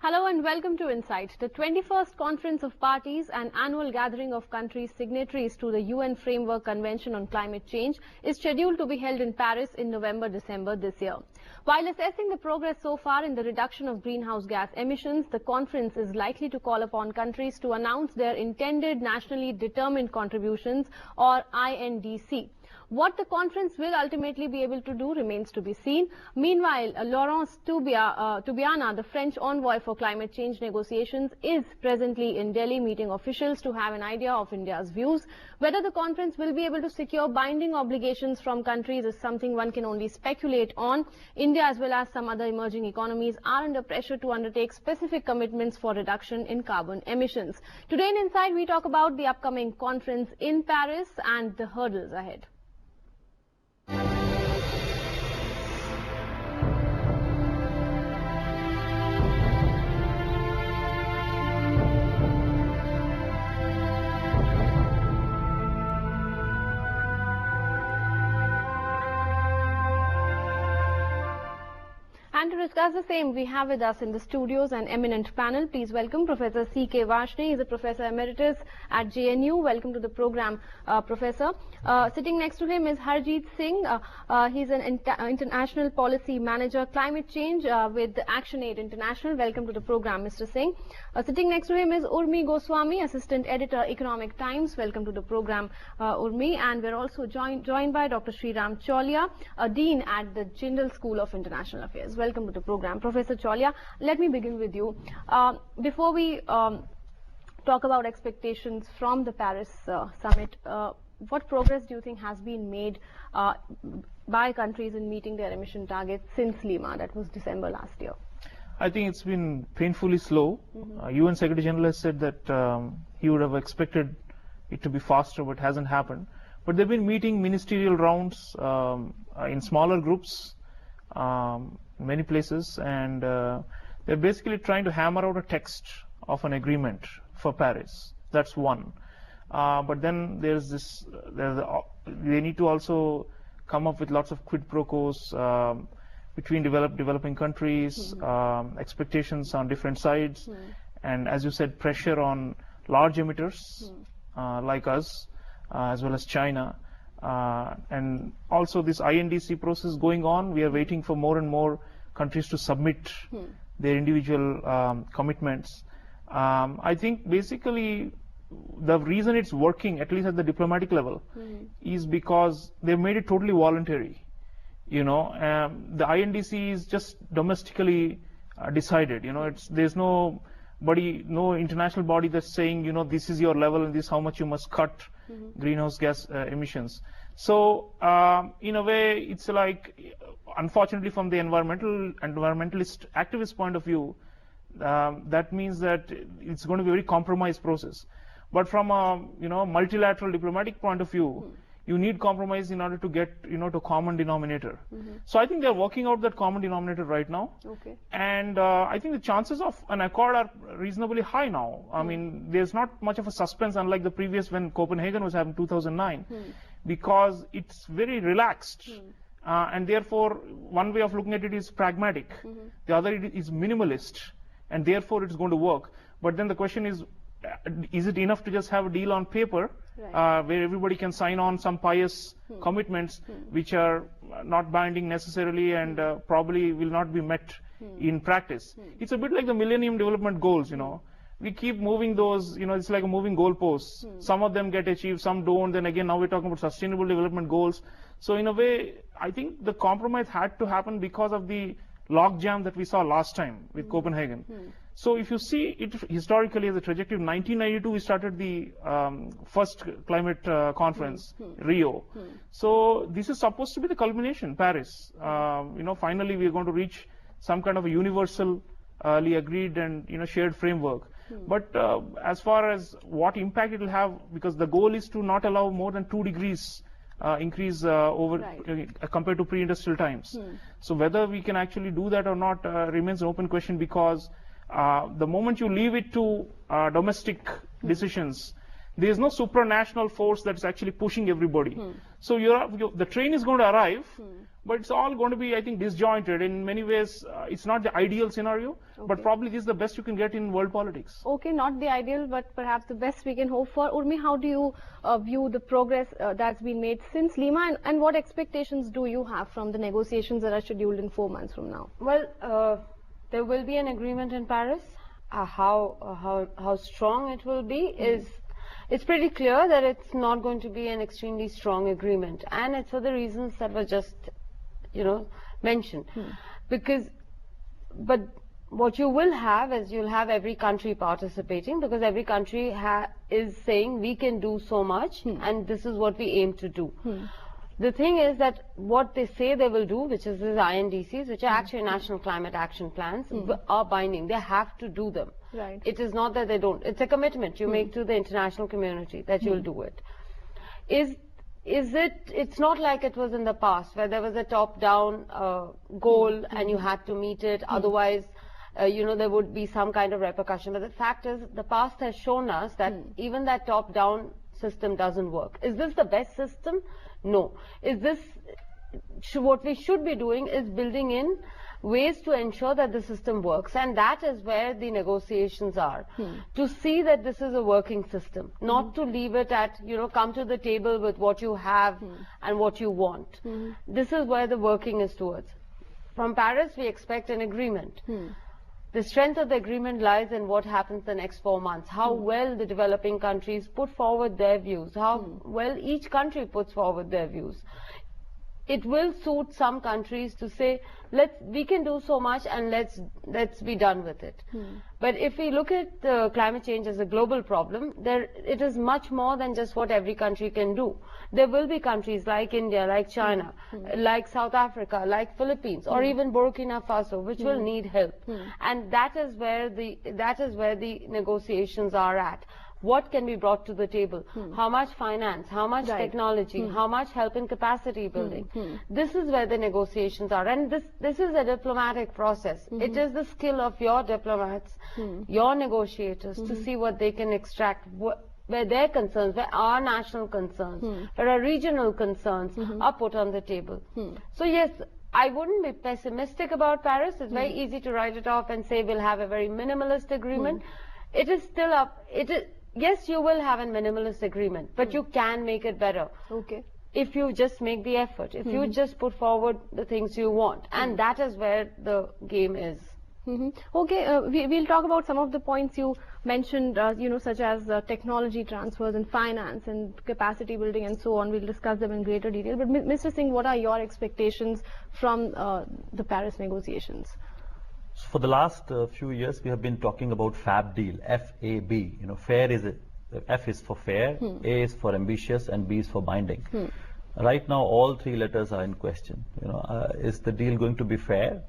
Hello and welcome to Insight. The 21st Conference of Parties and annual gathering of countries signatories to the UN Framework Convention on Climate Change is scheduled to be held in Paris in November-December this year. While assessing the progress so far in the reduction of greenhouse gas emissions, the conference is likely to call upon countries to announce their intended nationally determined contributions, or INDC. What the conference will ultimately be able to do remains to be seen. Meanwhile, Laurence Toubiana, the French envoy for climate change negotiations, is presently in Delhi meeting officials to have an idea of India's views. Whether the conference will be able to secure binding obligations from countries is something one can only speculate on. India, as well as some other emerging economies, are under pressure to undertake specific commitments for reduction in carbon emissions. Today in Insight, we talk about the upcoming conference in Paris and the hurdles ahead. And to discuss the same, we have with us in the studios an eminent panel. Please welcome Professor C.K. Varshney. He is a Professor Emeritus at JNU. Welcome to the program, Professor. Sitting next to him is Harjeet Singh. He's an International Policy Manager, Climate Change with ActionAid International. Welcome to the program, Mr. Singh. Sitting next to him is Urmi Goswami, Assistant Editor, Economic Times. Welcome to the program, Urmi. And we're also joined by Dr. Sriram Cholia, a Dean at the Jindal School of International Affairs. Welcome to the program. Professor Cholia, let me begin with you. Before we talk about expectations from the Paris summit, what progress do you think has been made by countries in meeting their emission targets since Lima, that was December last year? I think it's been painfully slow. UN Secretary General has said that he would have expected it to be faster, but hasn't happened. But they've been meeting ministerial rounds in smaller groups, many places, and they're basically trying to hammer out a text of an agreement for Paris. That's one. But then there's this, they need to also come up with lots of quid pro quos between developing countries, expectations on different sides, and as you said, pressure on large emitters like us, as well as China. And also this INDC process going on. We are waiting for more and more countries to submit their individual commitments. I think basically the reason it's working, at least at the diplomatic level, is because they've made it totally voluntary. You know, the INDC is just domestically decided. You know, there's no international body that's saying, you know, this is your level and this is how much you must cut greenhouse gas emissions. So in a way, it's like, unfortunately, from the environmentalist activist point of view, that means that it's going to be a very compromised process. But from a multilateral diplomatic point of view, you need compromise in order to get to common denominator. So I think they're working out that common denominator right now. Okay. And I think the chances of an accord are reasonably high now. I mean, there's not much of a suspense, unlike the previous when Copenhagen was happening in 2009, because it's very relaxed. And therefore, one way of looking at it is pragmatic. The other is minimalist, and therefore it's going to work. But then the question is it enough to just have a deal on paper, where everybody can sign on some pious commitments which are not binding necessarily and probably will not be met in practice? It's a bit like the Millennium Development Goals, you know. We keep moving those, it's like a moving goalposts. Some of them get achieved, some don't. Then again, now we're talking about Sustainable Development Goals. So in a way, I think the compromise had to happen because of the logjam that we saw last time with Copenhagen. So if you see it historically as a trajectory, in 1992 we started the first climate conference, Rio. So this is supposed to be the culmination, Paris. Finally we are going to reach some kind of a universally agreed and shared framework. But as far as what impact it will have, because the goal is to not allow more than 2 degrees increase compared to pre-industrial times. So whether we can actually do that or not remains an open question, because the moment you leave it to domestic decisions, there is no supranational force that is actually pushing everybody. So the train is going to arrive, but it's all going to be, I think, disjointed. In many ways, it's not the ideal scenario, but probably this is the best you can get in world politics. Okay, not the ideal, but perhaps the best we can hope for. Urmi, how do you view the progress that's been made since Lima, and what expectations do you have from the negotiations that are scheduled in 4 months from now? Well, there will be an agreement in Paris. How strong it will be is, it's pretty clear that it's not going to be an extremely strong agreement, and it's for the reasons that were just, mentioned. But what you will have is, you'll have every country participating, because every country is saying we can do so much, and this is what we aim to do. The thing is that what they say they will do, which is these INDCs, which are actually National Climate Action Plans, are binding. They have to do them. Right. It is not that they don't. It's a commitment you make to the international community that you'll do it. It's not like it was in the past, where there was a top-down goal and you had to meet it. Otherwise, there would be some kind of repercussion. But the fact is, the past has shown us that even that top-down system doesn't work. Is this the best system? No. What we should be doing is building in ways to ensure that the system works, and that is where the negotiations are. To see that this is a working system, not to leave it at, come to the table with what you have and what you want. This is where the working is towards. From Paris, we expect an agreement. The strength of the agreement lies in what happens the next 4 months, how well the developing countries put forward their views, how well each country puts forward their views. It will suit some countries to say, we can do so much and let's be done with it. But if we look at climate change as a global problem, it is much more than just what every country can do. There will be countries like India, like China, like South Africa, like Philippines, or even Burkina Faso, which will need help. And that is where the negotiations are at. What can be brought to the table? How much finance? How much technology? How much help in capacity building? This is where the negotiations are, and this is a diplomatic process. It is the skill of your diplomats, your negotiators, to see what they can extract, where their concerns, where our national concerns, where our regional concerns are put on the table. So yes, I wouldn't be pessimistic about Paris. It's very easy to write it off and say we'll have a very minimalist agreement. It is still up. Yes, you will have a minimalist agreement, but you can make it better. Okay. If you just make the effort, if you just put forward the things you want, and that is where the game is. Okay, we'll talk about some of the points you mentioned, such as technology transfers and finance and capacity building and so on. We'll discuss them in greater detail. But Mr. Singh, what are your expectations from the Paris negotiations? For the last few years, we have been talking about FAB deal, F-A-B. Fair is F is for fair, A is for ambitious, and B is for binding. Right now, all three letters are in question. Is the deal going to be fair?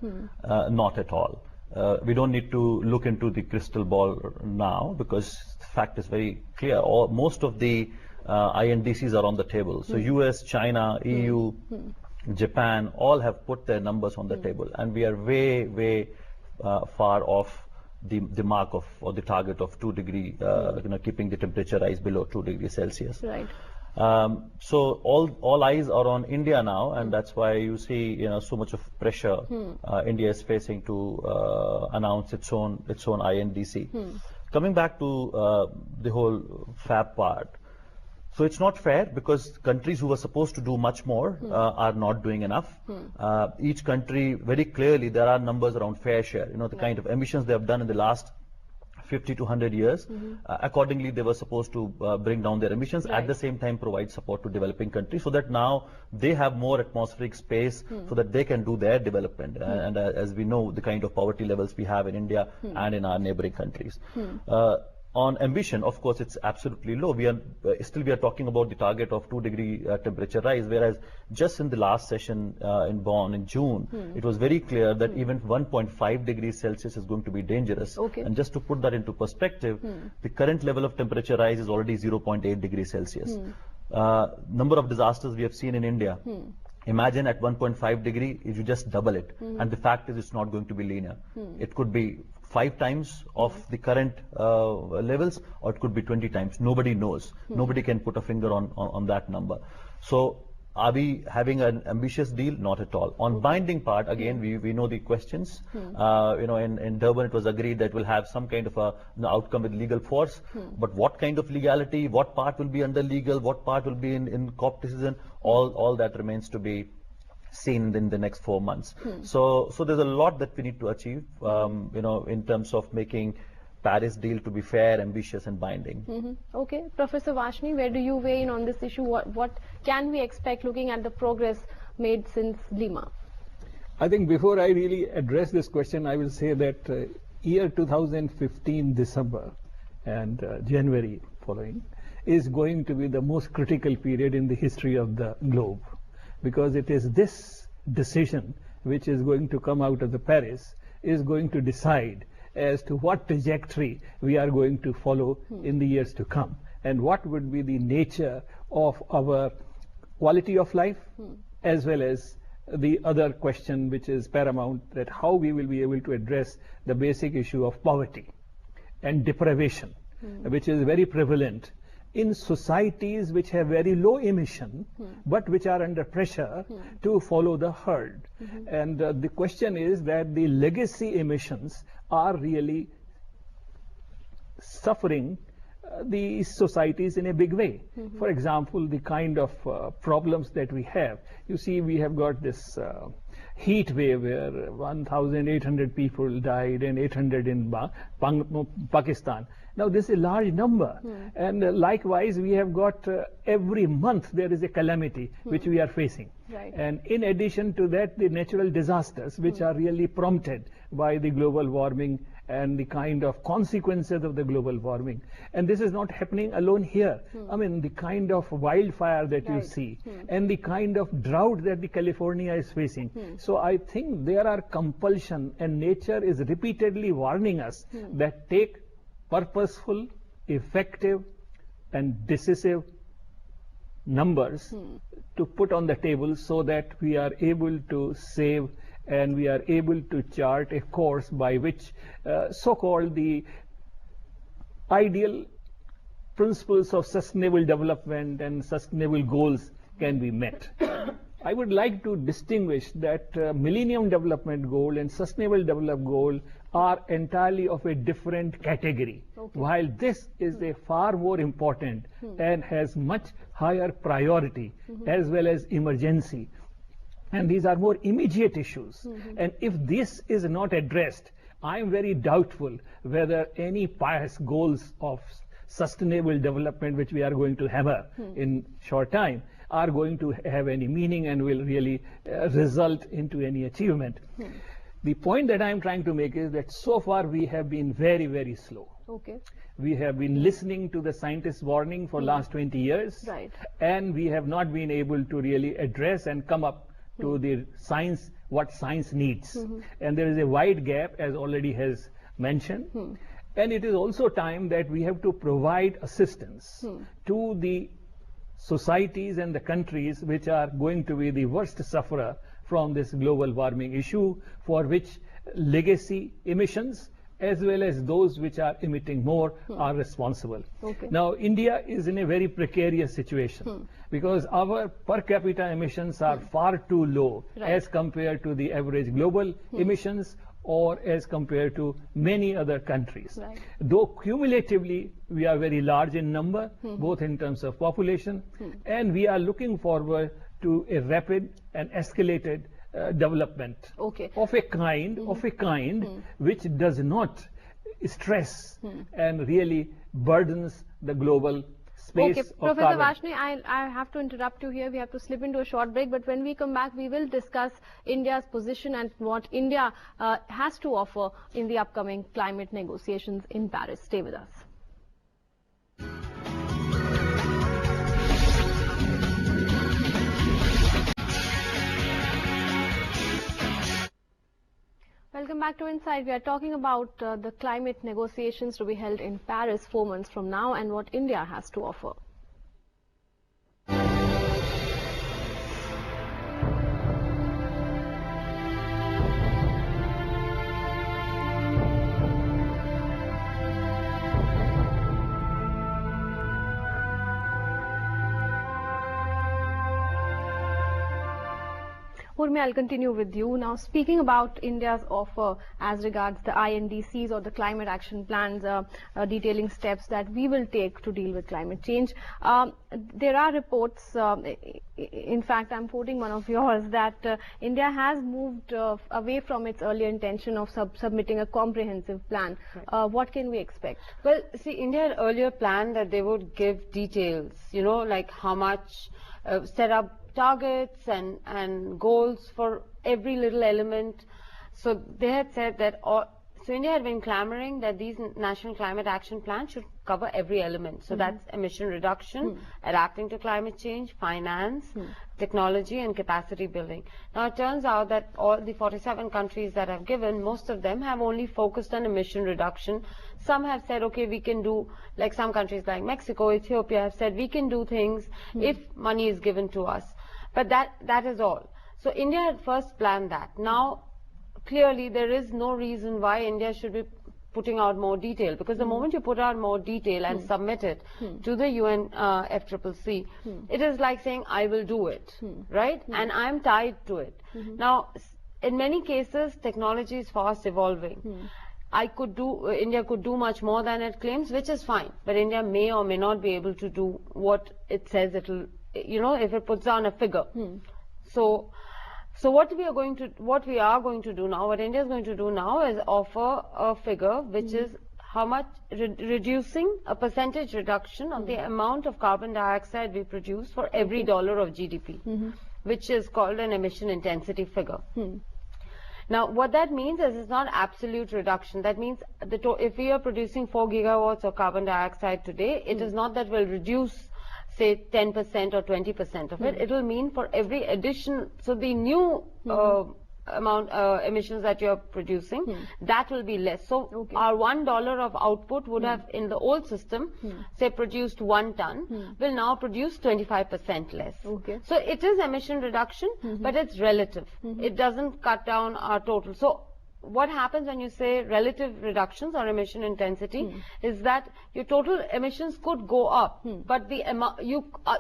Not at all. We don't need to look into the crystal ball now, because the fact is very clear. Most of the INDCs are on the table. So US, China, EU, Japan, all have put their numbers on the table, and we are way far off the mark of, or the target of 2 degree, keeping the temperature rise below 2 degrees Celsius. Right. So all eyes are on India now, and that's why you see so much of pressure India is facing to announce its own INDC. Coming back to the whole FAB part. So it's not fair, because countries who were supposed to do much more are not doing enough. Each country, very clearly, there are numbers around fair share. The kind of emissions they have done in the last 50 to 100 years. Accordingly, they were supposed to bring down their emissions, at the same time provide support to developing countries, so that now they have more atmospheric space so that they can do their development. And as we know, the kind of poverty levels we have in India and in our neighboring countries. On ambition, of course, it's absolutely low. We are talking about the target of 2 degree temperature rise, whereas just in the last session in Bonn in June, it was very clear that even 1.5 degrees Celsius is going to be dangerous. And just to put that into perspective, the current level of temperature rise is already 0.8 degrees Celsius. Number of disasters we have seen in India. Imagine at 1.5 degree, if you just double it, and the fact is it's not going to be linear. It could be 5 times of the current levels, or it could be 20 times. Nobody knows. Nobody can put a finger on that number. So Are we having an ambitious deal? Not at all. On binding part, again, we know the questions. In Durban it was agreed that we'll have some kind of a outcome with legal force. But what kind of legality? What part will be under legal? What part will be in COP decision? All that remains to be seen in the next 4 months. So there's a lot that we need to achieve. In terms of making Paris deal to be fair, ambitious and binding. Okay. Professor Vashni, where do you weigh in on this issue? What can we expect looking at the progress made since Lima? I think before I really address this question, I will say that year 2015 December and January following is going to be the most critical period in the history of the globe, because it is this decision which is going to come out of the Paris is going to decide as to what trajectory we are going to follow in the years to come, and what would be the nature of our quality of life, as well as the other question which is paramount, that how we will be able to address the basic issue of poverty and deprivation, which is very prevalent in societies which have very low emission, but which are under pressure to follow the herd. And the question is that the legacy emissions are really suffering these societies in a big way. For example, the kind of problems that we have. You see, we have got this heat wave where 1,800 people died and 800 in Pakistan. Now, this is a large number. And likewise, we have got every month there is a calamity which we are facing. Right. And in addition to that, the natural disasters which are really prompted by the global warming and the kind of consequences of the global warming. And this is not happening alone here. I mean, the kind of wildfire that you see and the kind of drought that the California is facing. So I think there are compulsion, and nature is repeatedly warning us that take purposeful, effective and decisive numbers to put on the table, so that we are able to save and we are able to chart a course by which so-called the ideal principles of sustainable development and sustainable goals can be met. I would like to distinguish that Millennium Development Goal and Sustainable Development Goal are entirely of a different category, while this is a far more important and has much higher priority as well as emergency. And these are more immediate issues. And if this is not addressed, I am very doubtful whether any pious goals of sustainable development which we are going to hammer in short time are going to have any meaning and will really result into any achievement. The point that I am trying to make is that so far we have been very, very slow. Okay. We have been listening to the scientists' warning for last 20 years. Right. And we have not been able to really address and come up to the science, what science needs. And there is a wide gap, as already has mentioned. And it is also time that we have to provide assistance to the societies and the countries which are going to be the worst sufferer from this global warming issue, for which legacy emissions as well as those which are emitting more are responsible. Okay. Now, India is in a very precarious situation because our per capita emissions are far too low as compared to the average global emissions or as compared to many other countries. Right. Though cumulatively we are very large in number, both in terms of population, and we are looking forward to a rapid and escalated development of a kind which does not stress and really burdens the global space of Professor carbon. Vashni, I have to interrupt you here. We have to slip into a short break, but when we come back, we will discuss India's position and what India has to offer in the upcoming climate negotiations in Paris. Stay with us. Welcome back to Inside. We are talking about the climate negotiations to be held in Paris 4 months from now and what India has to offer. Urmi, I'll continue with you. Now, speaking about India's offer as regards the INDCs or the climate action plans, detailing steps that we will take to deal with climate change. There are reports, in fact, I'm quoting one of yours, that India has moved away from its earlier intention of submitting a comprehensive plan. Right. What can we expect? Well, see, India had earlier planned that they would give details, you know, like how much, set up targets and goals for every little element. So they had said that, so India had been clamoring that these national climate action plans should cover every element. So that's emission reduction, adapting to climate change, finance, technology and capacity building. Now it turns out that all the 47 countries that have given, most of them have only focused on emission reduction. Some have said, okay, we can do, like some countries like Mexico, Ethiopia have said, we can do things if money is given to us. But that is all. So India had first planned that. Now, clearly, there is no reason why India should be putting out more detail, because the moment you put out more detail and submit it to the UN FCCC, it is like saying, I will do it, right? And I'm tied to it. Now, in many cases, technology is fast evolving. India could do much more than it claims, which is fine, but India may or may not be able to do what it says it will, you know, if it puts down a figure. So what we are going to do now, what India is going to do now is offer a figure which is how much reducing a percentage reduction of the amount of carbon dioxide we produce for every dollar of GDP, which is called an emission intensity figure. Now, what that means is it's not absolute reduction. That means if we are producing 4 gigawatts of carbon dioxide today, it is not that we'll reduce, say, 10% or 20% of it. It will mean for every addition, so the new emissions that you're producing, that will be less. So our $1 of output would have, in the old system, say produced 1 ton, will now produce 25% less. So it is emission reduction, but it's relative. It doesn't cut down our total. So what happens when you say relative reductions or emission intensity is that your total emissions could go up, but the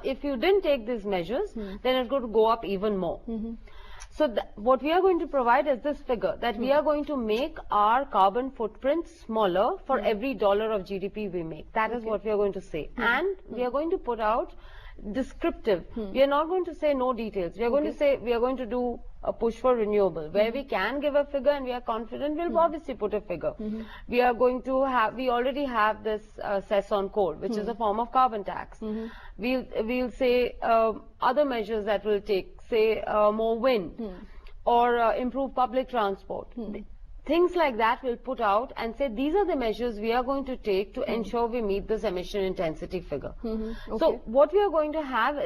if you didn't take these measures, then it could go up even more. So what we are going to provide is this figure, that we are going to make our carbon footprint smaller for every dollar of GDP we make. That is what we are going to say. And we are going to put out descriptive. We are not going to say no details. We are going to say we are going to do a push for renewable. Where we can give a figure and we are confident, we'll obviously put a figure. We are going to have, we already have this cess on coal, which is a form of carbon tax. We'll say other measures that we'll take, say more wind or improve public transport. Things like that we'll put out and say these are the measures we are going to take to ensure we meet this emission intensity figure. So what we are going to have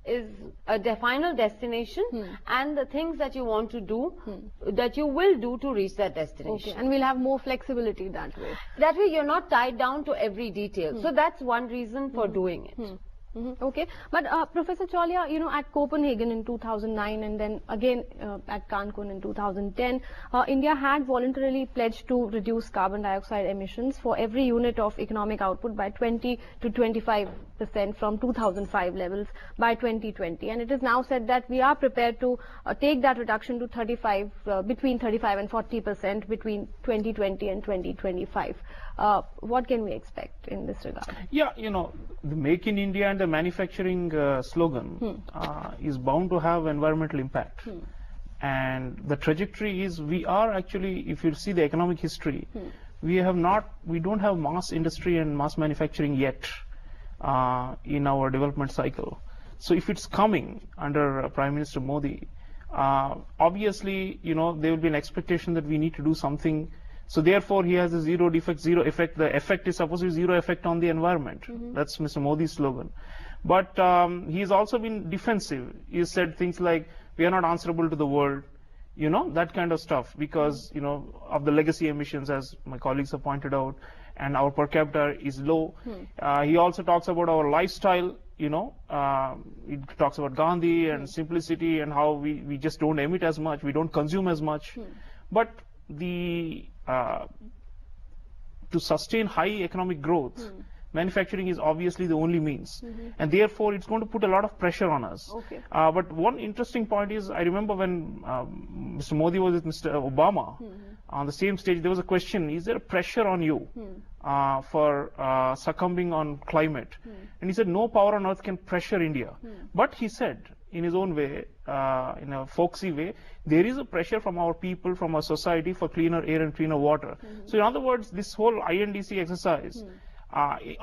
is a final destination and the things that you want to do, that you will do to reach that destination. And we'll have more flexibility that way. That way you're not tied down to every detail. So that's one reason for doing it. Okay, but Professor Chaulia, you know, at Copenhagen in 2009 and then again at Cancun in 2010, India had voluntarily pledged to reduce carbon dioxide emissions for every unit of economic output by 20 to 25% from 2005 levels by 2020. And it is now said that we are prepared to take that reduction to between 35 and 40% between 2020 and 2025. What can we expect in this regard? Yeah, you know, the Make in India and the manufacturing slogan is bound to have environmental impact. And the trajectory is, we are actually, if you see the economic history, we don't have mass industry and mass manufacturing yet in our development cycle. So if it's coming under Prime Minister Modi, obviously, you know, there will be an expectation that we need to do something. So therefore, he has a zero defect, zero effect. The effect is supposed to be zero effect on the environment. That's Mr. Modi's slogan. But he's also been defensive. He said things like, we are not answerable to the world, you know, that kind of stuff, because, you know, of the legacy emissions, as my colleagues have pointed out, and our per capita is low. He also talks about our lifestyle, you know, he talks about Gandhi and simplicity and how we just don't emit as much, we don't consume as much. But the to sustain high economic growth, manufacturing is obviously the only means, and therefore it's going to put a lot of pressure on us. Okay. But one interesting point is, I remember when Mr. Modi was with Mr. Obama on the same stage, there was a question: is there a pressure on you for succumbing on climate? And he said, no power on earth can pressure India. But he said, in his own way, in a folksy way, there is a pressure from our people, from our society, for cleaner air and cleaner water. So in other words, this whole INDC exercise,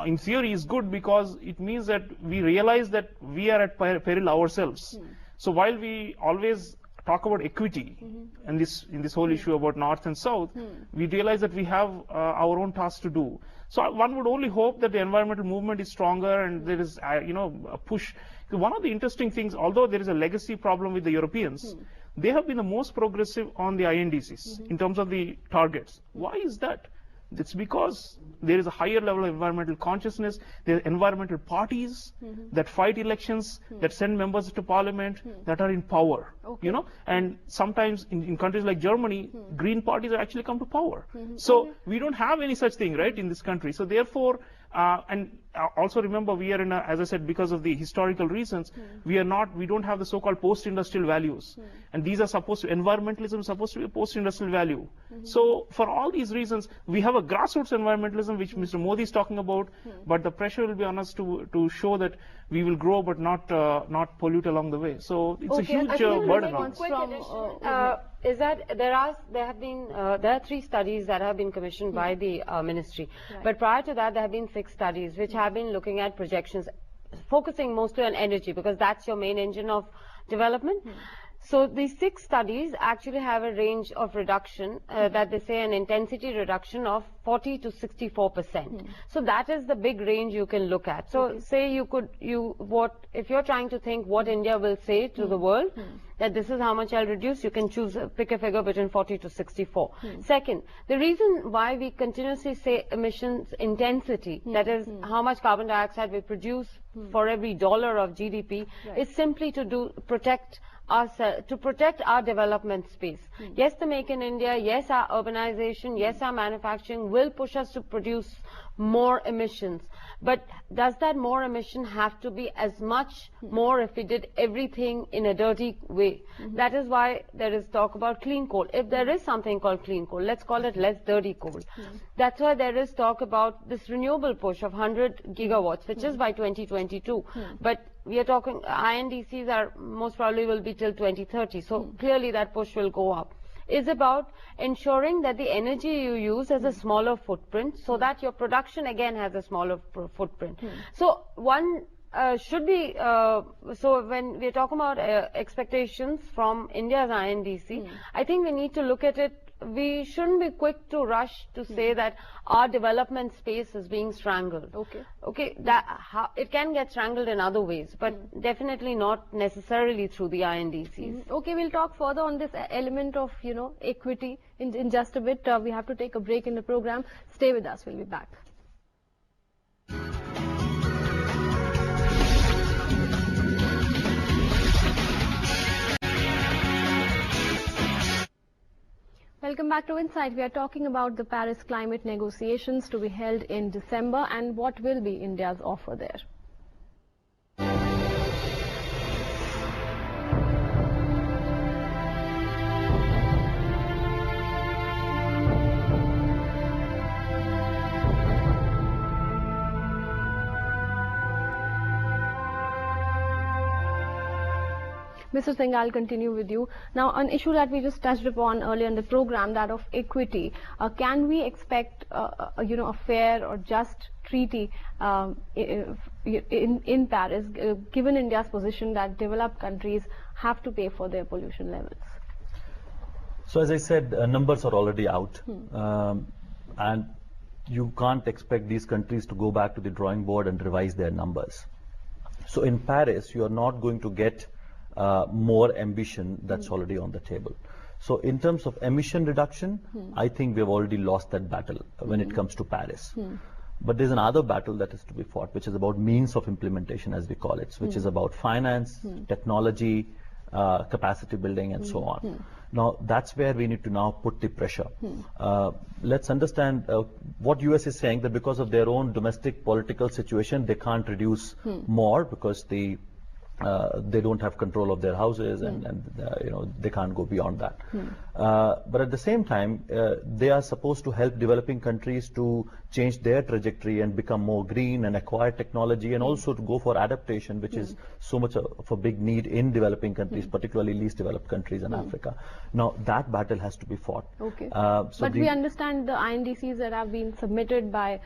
in theory, is good because it means that we realize that we are at peril ourselves. So while we always talk about equity and in this whole issue about North and South, we realize that we have our own tasks to do. So one would only hope that the environmental movement is stronger and there is a push. One of the interesting things, although there is a legacy problem with the Europeans, they have been the most progressive on the INDCs in terms of the targets. Why is that? It's because there is a higher level of environmental consciousness. There are environmental parties that fight elections, that send members to parliament, that are in power. Okay. And sometimes in countries like Germany, green parties have actually come to power. So we don't have any such thing, right, in this country. So therefore, and also remember, we are in as I said, because of the historical reasons, we don't have the so-called post-industrial values. And these are environmentalism is supposed to be a post-industrial value. So for all these reasons, we have a grassroots environmentalism, which Mr. Modi is talking about, but the pressure will be on us to show that we will grow, but not pollute along the way. So it's a huge burden on us. Is that there are 3 studies that have been commissioned by the ministry, but prior to that there have been 6 studies which have been looking at projections, focusing mostly on energy because that's your main engine of development. So these 6 studies actually have a range of reduction that they say an intensity reduction of 40 to 64%. So that is the big range you can look at. So say if you're trying to think what India will say to the world, that this is how much I'll reduce, you can pick a figure between 40 to 64. Second, the reason why we continuously say emissions intensity, that is how much carbon dioxide we produce for every dollar of GDP, is simply to protect our development space. Yes, the Make in India, yes, our urbanization, yes, our manufacturing will push us to produce more emissions. But does that more emission have to be as much more if we did everything in a dirty way? That is why there is talk about clean coal. If there is something called clean coal, let's call it less dirty coal. That's why there is talk about this renewable push of 100 gigawatts, which is by 2022. But we are talking, INDCs are most probably will be till 2030. So clearly that push will go up. Is about ensuring that the energy you use has a smaller footprint so that your production again has a smaller footprint. So one should be, so when we're talking about expectations from India's INDC, I think we need to look at it. We shouldn't be quick to rush to say that our development space is being strangled. Okay, it can get strangled in other ways, but definitely not necessarily through the INDCs. Okay, we'll talk further on this element of, equity in just a bit. We have to take a break in the program. Stay with us. We'll be back. Welcome back to Insight. We are talking about the Paris climate negotiations to be held in December and what will be India's offer there. Mr. Singh, I'll continue with you. Now, an issue that we just touched upon earlier in the program, that of equity. Can we expect, a fair or just treaty in Paris, given India's position that developed countries have to pay for their pollution levels? So, as I said, numbers are already out, and you can't expect these countries to go back to the drawing board and revise their numbers. So, in Paris, you are not going to get more ambition that's already on the table. So in terms of emission reduction, I think we've already lost that battle when it comes to Paris. But there's another battle that is to be fought, which is about means of implementation, as we call it, which is about finance, technology, capacity building and so on. Now, that's where we need to now put the pressure. Let's understand what US is saying, that because of their own domestic political situation, they can't reduce more because they don't have control of their houses and you know, they can't go beyond that. But at the same time, they are supposed to help developing countries to change their trajectory and become more green and acquire technology, and also to go for adaptation, which is so much of a big need in developing countries, particularly least developed countries in Africa. Now, that battle has to be fought. Okay. But we understand the INDCs that have been submitted by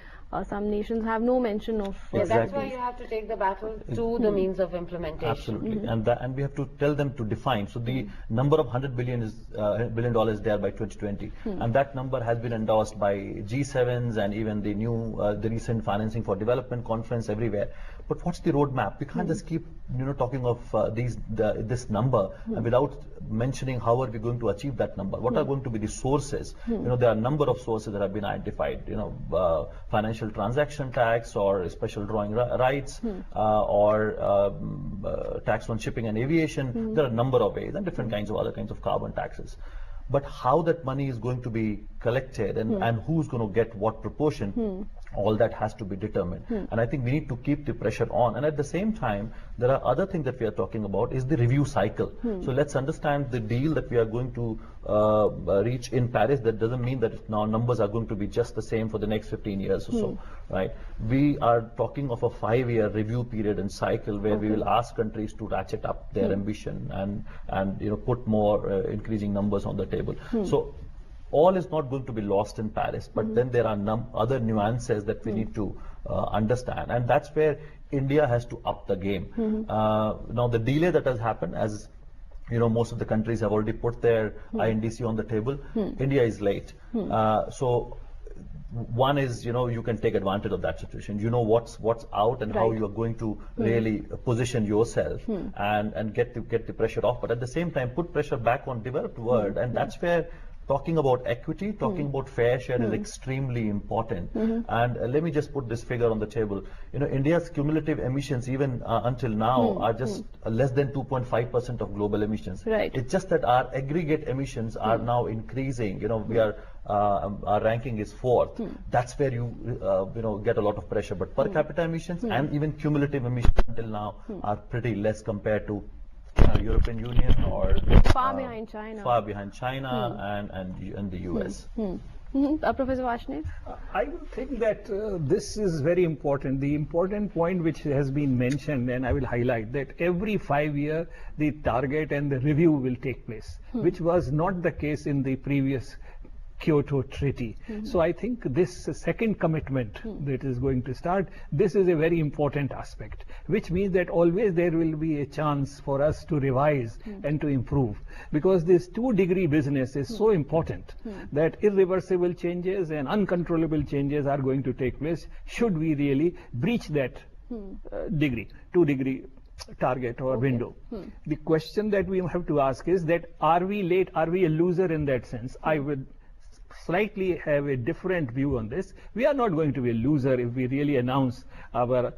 some nations have no mention of That's why you have to take the battle to the means of implementation. Absolutely, and we have to tell them to define. So the number of $100 billion is $1 there by 2020, and that number has been endorsed by G7s and even the recent Financing for Development conference everywhere. But what's the roadmap? We can't just keep talking of this number without mentioning how are we going to achieve that number. What are going to be the sources? There are a number of sources that have been identified. Financial transaction tax, or special drawing rights, or tax on shipping and aviation. There are a number of ways, and different kinds of other kinds of carbon taxes. But how that money is going to be collected and who's going to get what proportion, all that has to be determined. And I think we need to keep the pressure on. And at the same time, there are other things that we are talking about is the review cycle. So let's understand the deal that we are going to reach in Paris. That doesn't mean that now numbers are going to be just the same for the next 15 years or so, right? We are talking of a 5-year review period and cycle where we will ask countries to ratchet up their ambition and put more increasing numbers on the table. So all is not going to be lost in Paris, but then there are other nuances that we need to understand, and that's where India has to up the game. Now, the delay that has happened, as most of the countries have already put their INDC on the table. India is late. So one is, you can take advantage of that situation. You know what's out and how you are going to really position yourself and get the pressure off. But at the same time, put pressure back on developed world, and that's where talking about equity, talking about fair share is extremely important. And let me just put this figure on the table. India's cumulative emissions, even until now, are just less than 2.5% of global emissions. Right. It's just that our aggregate emissions are now increasing. We are our ranking is 4th. That's where you get a lot of pressure. But per capita emissions and even cumulative emissions until now are pretty less compared to European Union or far behind China, and the US. Professor Varshney? I would think that this is very important. The important point which has been mentioned, and I will highlight that every 5 years the target and the review will take place, which was not the case in the previous Kyoto Treaty. So I think this second commitment that is going to start, this is a very important aspect, which means that always there will be a chance for us to revise and to improve, because this 2-degree business is so important that irreversible changes and uncontrollable changes are going to take place should we really breach that 2-degree target or window. The question that we have to ask is that, are we late? Are we a loser in that sense? I would slightly have a different view on this. We are not going to be a loser if we really announce our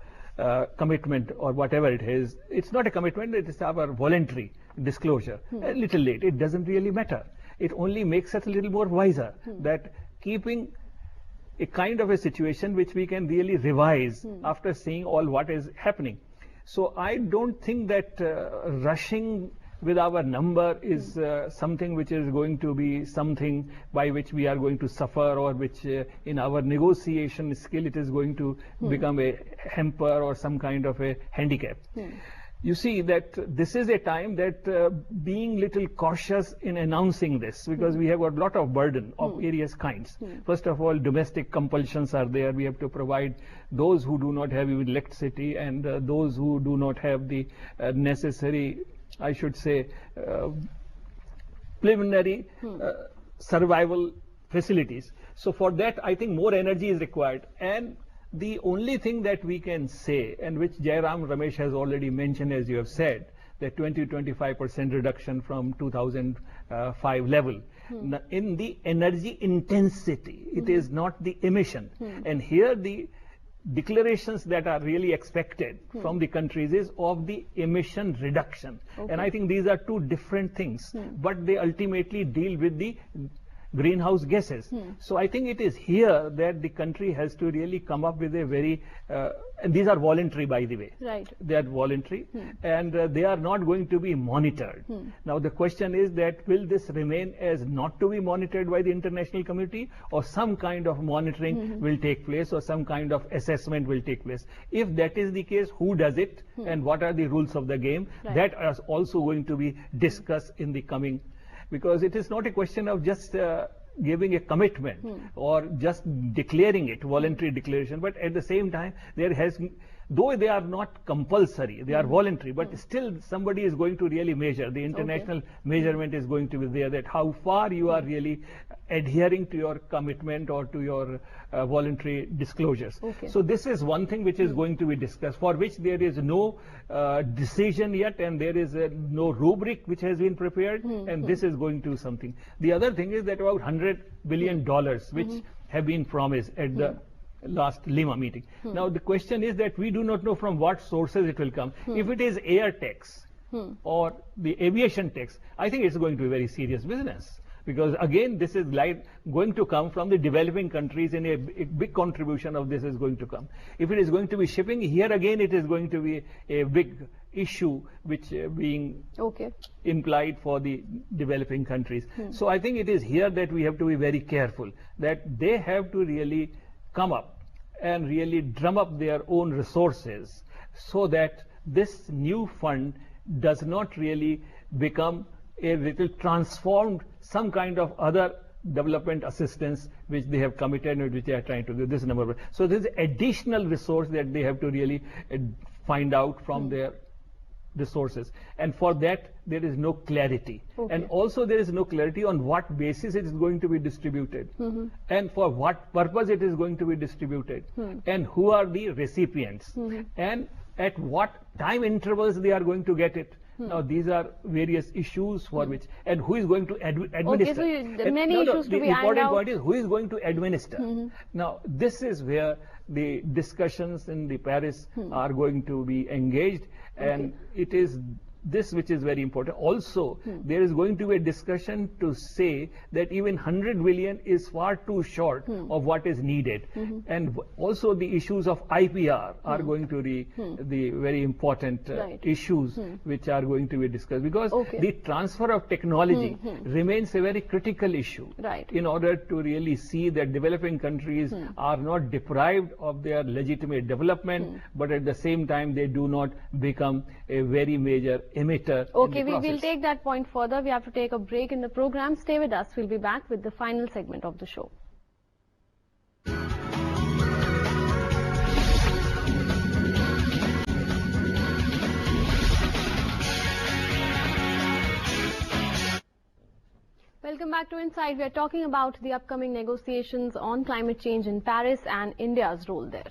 commitment or whatever it is. It's not a commitment, it is our voluntary disclosure. A little late, it doesn't really matter. It only makes us a little more wiser that keeping a kind of a situation which we can really revise after seeing all what is happening. So I don't think that rushing with our number is something which is going to be something by which we are going to suffer, or which in our negotiation skill it is going to become a hamper or some kind of a handicap. You see that this is a time that being little cautious in announcing this, because we have got a lot of burden of various kinds. First of all, domestic compulsions are there. We have to provide those who do not have even electricity and those who do not have the necessary, I should say, preliminary survival facilities. So for that, I think more energy is required. And the only thing that we can say, and which Jairam Ramesh has already mentioned, as you have said, that 20-25% reduction from 2005 level in the energy intensity. It is not the emission. And here the declarations that are really expected from the countries is of the emission reduction. And I think these are two different things, but they ultimately deal with the greenhouse gases. So I think it is here that the country has to really come up with a very, and these are voluntary, by the way. Right. They are voluntary, and they are not going to be monitored. Now the question is that will this remain as not to be monitored by the international community, or some kind of monitoring will take place, or some kind of assessment will take place? If that is the case, who does it, and what are the rules of the game? Right. That is also going to be discussed in the coming, because it is not a question of just giving a commitment or just declaring it, voluntary declaration, but at the same time there has, though they are not compulsory, they are voluntary, but still somebody is going to really measure. The international measurement is going to be there, that how far you are really adhering to your commitment or to your voluntary disclosures. So this is one thing which is going to be discussed, for which there is no decision yet, and there is no rubric which has been prepared, and this is going to be something. The other thing is that about $100 billion which have been promised at the last Lima meeting. Now the question is that we do not know from what sources it will come. If it is air tax or the aviation tax, I think it's going to be very serious business, because again this is going to come from the developing countries, and a big contribution of this is going to come. If it is going to be shipping, here again it is going to be a big issue which being implied for the developing countries. So I think it is here that we have to be very careful, that they have to really come up and really drum up their own resources, so that this new fund does not really become a little transformed, some kind of other development assistance which they have committed and which they are trying to do. This number one. So there is additional resource that they have to really find out from their resources, and for that there is no clarity, and also there is no clarity on what basis it is going to be distributed, and for what purpose it is going to be distributed, and who are the recipients, and at what time intervals they are going to get it. Now these are various issues for which, and who is going to administer. So many issues to be ironed out. The important point is who is going to administer. Now this is where the discussions in the Paris are going to be engaged, and it is this which is very important. Also, there is going to be a discussion to say that even 100 billion is far too short of what is needed. And also the issues of IPR are going to be the very important issues which are going to be discussed, because the transfer of technology remains a very critical issue in order to really see that developing countries are not deprived of their legitimate development, but at the same time they do not become a very major emitter. Okay, we will take that point further. We have to take a break in the program. Stay with us. We'll be back with the final segment of the show. Welcome back to Inside. We are talking about the upcoming negotiations on climate change in Paris and India's role there.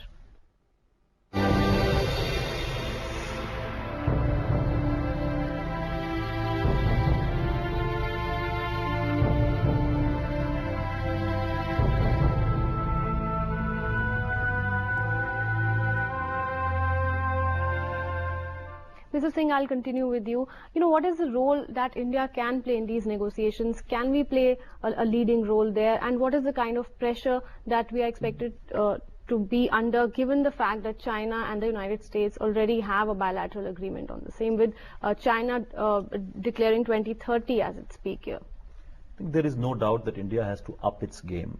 Mr. Singh, I'll continue with you. What is the role that India can play in these negotiations? Can we play a leading role there? And what is the kind of pressure that we are expected to be under, given the fact that China and the United States already have a bilateral agreement on the same, with China declaring 2030 as its peak year? I think there is no doubt that India has to up its game.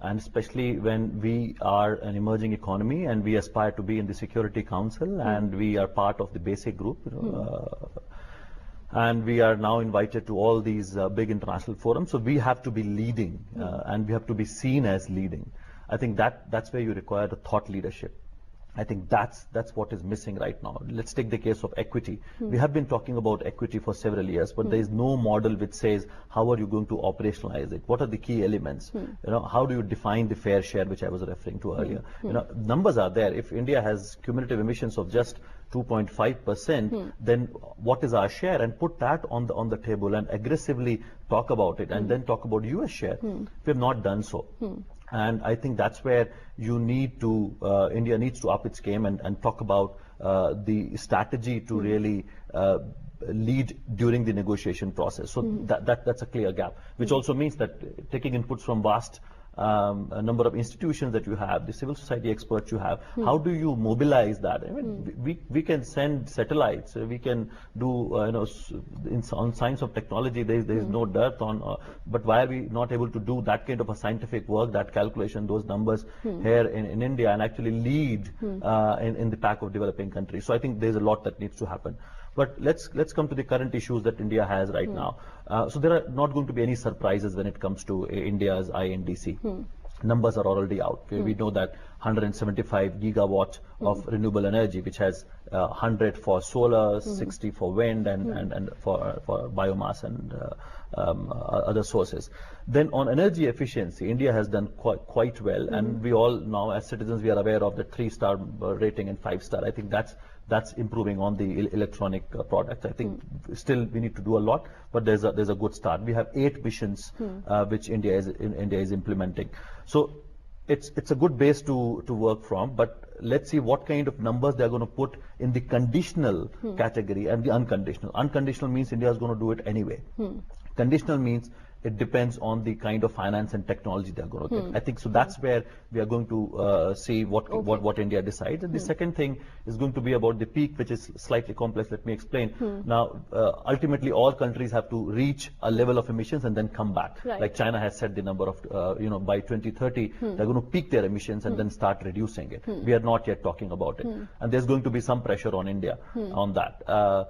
And especially when we are an emerging economy and we aspire to be in the Security Council and we are part of the basic group, and we are now invited to all these big international forums. So we have to be leading and we have to be seen as leading. I think that's where you require the thought leadership. I think that's what is missing right now. Let's take the case of equity. We have been talking about equity for several years, but there is no model which says how are you going to operationalize it? What are the key elements? How do you define the fair share, which I was referring to earlier? Numbers are there. If India has cumulative emissions of just 2.5%, then what is our share? And put that on the table and aggressively talk about it, and then talk about US share. We have not done so. And I think that's where you need to, India needs to up its game and talk about the strategy to really lead during the negotiation process. So that's a clear gap, which also means that taking inputs from vast a number of institutions that you have, the civil society experts you have, how do you mobilize that? I mean, we can send satellites, we can do, on science of technology, there is no dearth on, but why are we not able to do that kind of a scientific work, that calculation, those numbers here in India, and actually lead in the pack of developing countries? So I think there's a lot that needs to happen. But let's come to the current issues that India has right now. So there are not going to be any surprises when it comes to India's INDC. Numbers are already out. We know that 175 gigawatts of renewable energy, which has 100 for solar, 60 for wind, and for biomass and other sources. Then on energy efficiency, India has done quite well, and we all now, as citizens, we are aware of the 3-star rating and 5-star. I think that's improving on the electronic products. I think still we need to do a lot, but there's a good start. We have 8 missions which India is implementing. So it's a good base to work from, but let's see what kind of numbers they're going to put in the conditional category and the unconditional. Unconditional means India is going to do it anyway. Conditional means it depends on the kind of finance and technology they're going to get. I think so that's where we are going to see what India decides. And the second thing is going to be about the peak, which is slightly complex. Let me explain. Now, ultimately, all countries have to reach a level of emissions and then come back. Right. Like China has set the number of, by 2030, they're going to peak their emissions and then start reducing it. We are not yet talking about it. And there's going to be some pressure on India on that.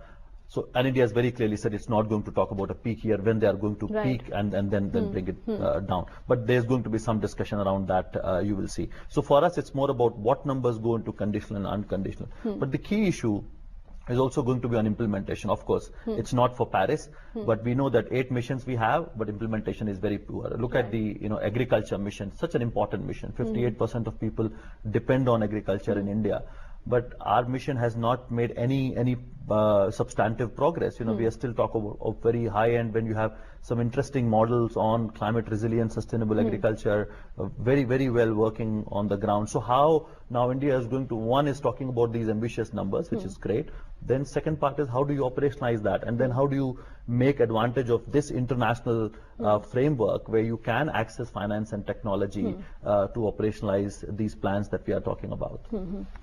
So, and India has very clearly said it's not going to talk about a peak year when they are going to peak and then bring it down. But there's going to be some discussion around that, you will see. So for us, it's more about what numbers go into conditional and unconditional. But the key issue is also going to be on implementation. Of course, it's not for Paris, but we know that 8 missions we have, but implementation is very poor. Look at the agriculture mission, such an important mission. 58% of people depend on agriculture in India. But our mission has not made any substantive progress. We are still talking of very high end when you have some interesting models on climate resilient, sustainable agriculture, very, very well working on the ground. So how now India is going to, one is talking about these ambitious numbers, which is great. Then second part is how do you operationalize that? And then how do you make advantage of this international framework where you can access finance and technology to operationalize these plans that we are talking about?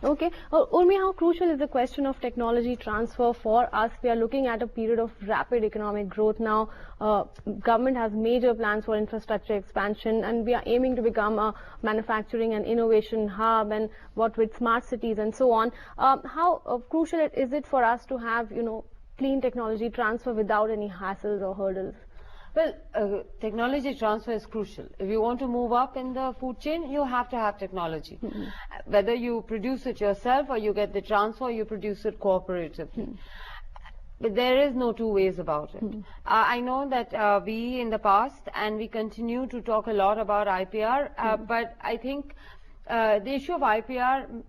Okay. Urmi, how crucial is the question of technology transfer for us? We are looking at a period of rapid economic growth now. Government has major plans for infrastructure expansion, and we are aiming to become a manufacturing and innovation hub, and what with smart cities and so on. How crucial is it for us to have, clean technology transfer without any hassles or hurdles? Well, technology transfer is crucial. If you want to move up in the food chain, you have to have technology. Whether you produce it yourself or you get the transfer, you produce it cooperatively. But there is no two ways about it. I know that we in the past, and we continue to talk a lot about IPR, but I think the issue of IPR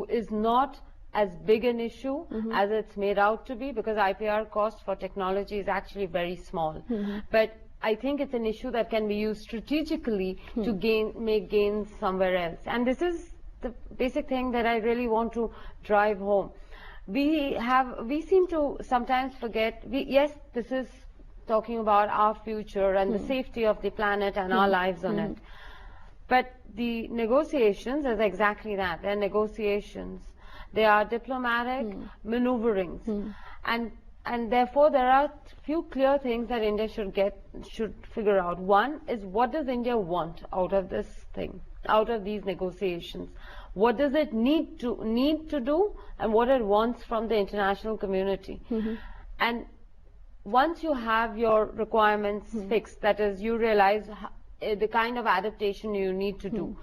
is not as big an issue as it's made out to be, because IPR cost for technology is actually very small. But I think it's an issue that can be used strategically to make gains somewhere else. And this is the basic thing that I really want to drive home. We seem to sometimes forget, yes, this is talking about our future and the safety of the planet and our lives on it. But the negotiations is exactly that. They're negotiations. They are diplomatic maneuverings. And therefore there are few clear things that India should figure out. One is, what does India want out of this thing, out of these negotiations? What does it need to do, and what it wants from the international community? And once you have your requirements fixed, that is, you realize the kind of adaptation you need to do.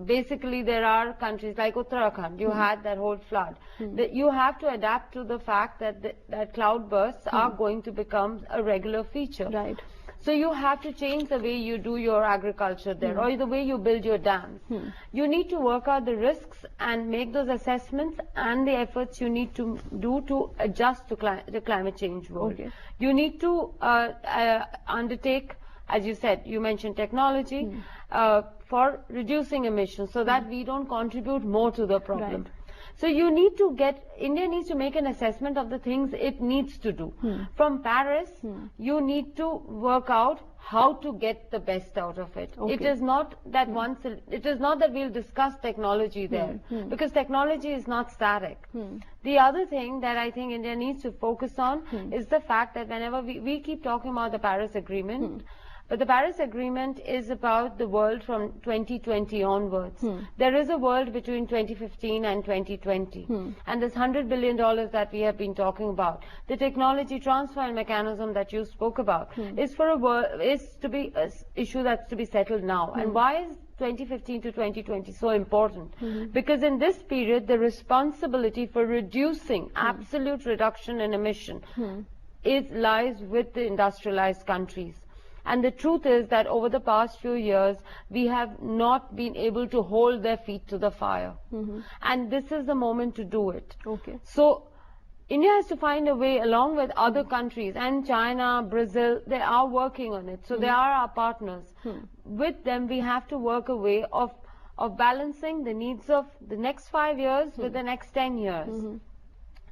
Basically, there are countries like Uttarakhand, you had that whole flood. That you have to adapt to the fact that cloud bursts are going to become a regular feature. Right. So you have to change the way you do your agriculture there, or the way you build your dams. You need to work out the risks and make those assessments and the efforts you need to do to adjust to the climate change world. You need to undertake, as you said, you mentioned technology. for reducing emissions so that we don't contribute more to the problem. Right. So you need to India needs to make an assessment of the things it needs to do. From Paris, you need to work out how to get the best out of it. Okay. It is not that it is not that we'll discuss technology there, because technology is not static. The other thing that I think India needs to focus on is the fact that whenever we keep talking about the Paris Agreement, but the Paris Agreement is about the world from 2020 onwards. There is a world between 2015 and 2020. And this $100 billion that we have been talking about, the technology transfer mechanism that you spoke about, is to be an issue that's to be settled now. And why is 2015 to 2020 so important? Because in this period, the responsibility for reducing absolute reduction in emission lies with the industrialized countries. And the truth is that over the past few years, we have not been able to hold their feet to the fire. And this is the moment to do it. Okay. So India has to find a way, along with other countries, and China, Brazil, they are working on it. So they are our partners. With them, we have to work a way of balancing the needs of the next 5 years with the next 10 years.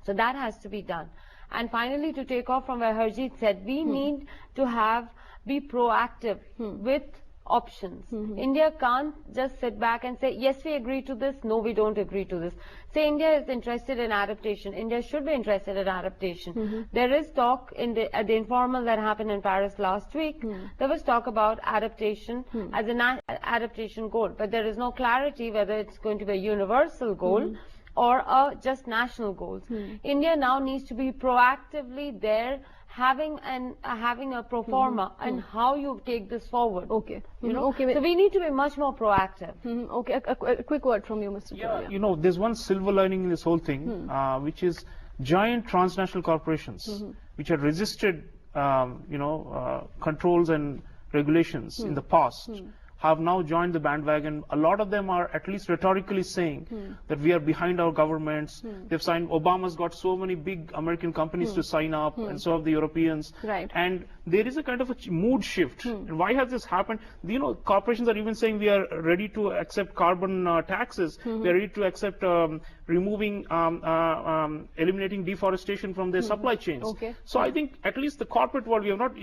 So that has to be done. And finally, to take off from where Harjeet said, we need to be proactive with options. India can't just sit back and say, yes, we agree to this, no, we don't agree to this. Say India is interested in adaptation. India should be interested in adaptation. There is talk at the informal that happened in Paris last week. There was talk about adaptation as an adaptation goal, but there is no clarity whether it's going to be a universal goal or just national goals. India now needs to be proactively there, having a pro forma and how you take this forward. Okay. You know? Okay. So we need to be much more proactive. Okay. A quick word from you, Mr. Yeah, Cholia. there's one silver lining in this whole thing, which is giant transnational corporations, which had resisted, controls and regulations in the past, have now joined the bandwagon. A lot of them are at least rhetorically saying that we are behind our governments. They've signed, Obama's got so many big American companies to sign up, and so have the Europeans. Right. And there is a kind of a mood shift. And why has this happened? Corporations are even saying we are ready to accept carbon taxes. We are ready to accept removing, eliminating deforestation from their supply chains. Okay. So I think at least the corporate world, we have not,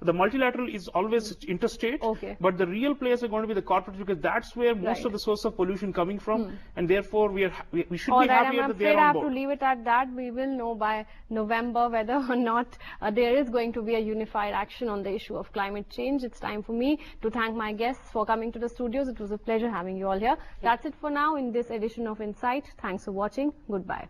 the multilateral is always interstate, but the real players are going to be the corporate, because that's where most of the source of pollution coming from, and therefore we should be happier that they are on board. I'm afraid I have to leave it at that. We will know by November whether or not there is going to be a unified action on the issue of climate change. It's time for me to thank my guests for coming to the studios. It was a pleasure having you all here. That's it for now in this edition of Insight. Thanks for watching. Goodbye.